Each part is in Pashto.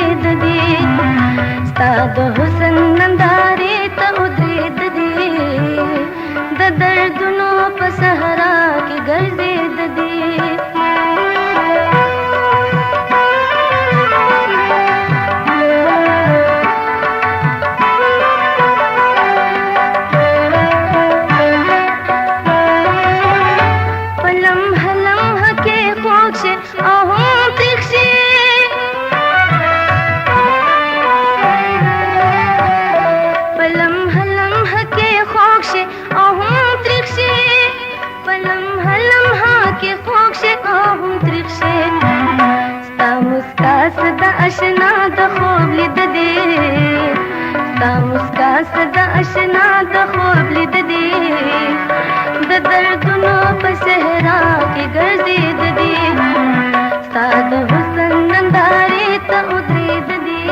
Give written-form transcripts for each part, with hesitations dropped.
ګرځید دي ستا د حسن نندارې ته ودرېد دي د دردونو په صحرا کې ګرځید دي اشنا د خوب لید دي ستا مسکا صدا اشنا د خوب لید دي د دردونو په صحرا کې ګرځید دي ستا د حسن نندارې ته ودرېد دي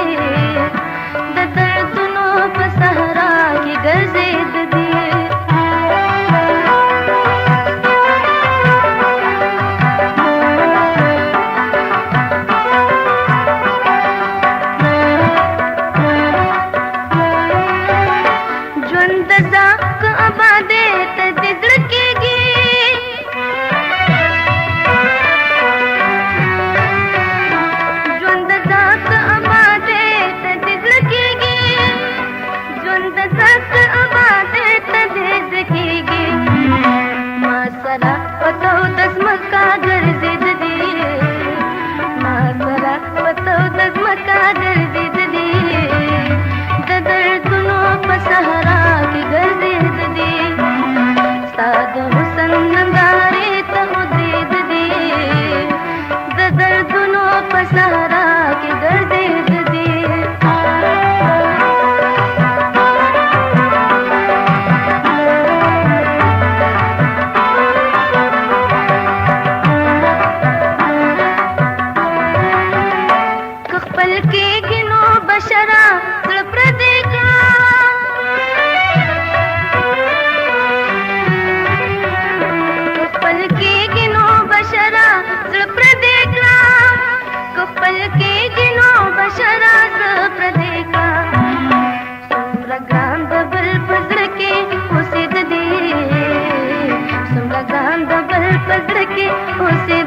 د دردونو په صحرا کې ګرځید دي उसे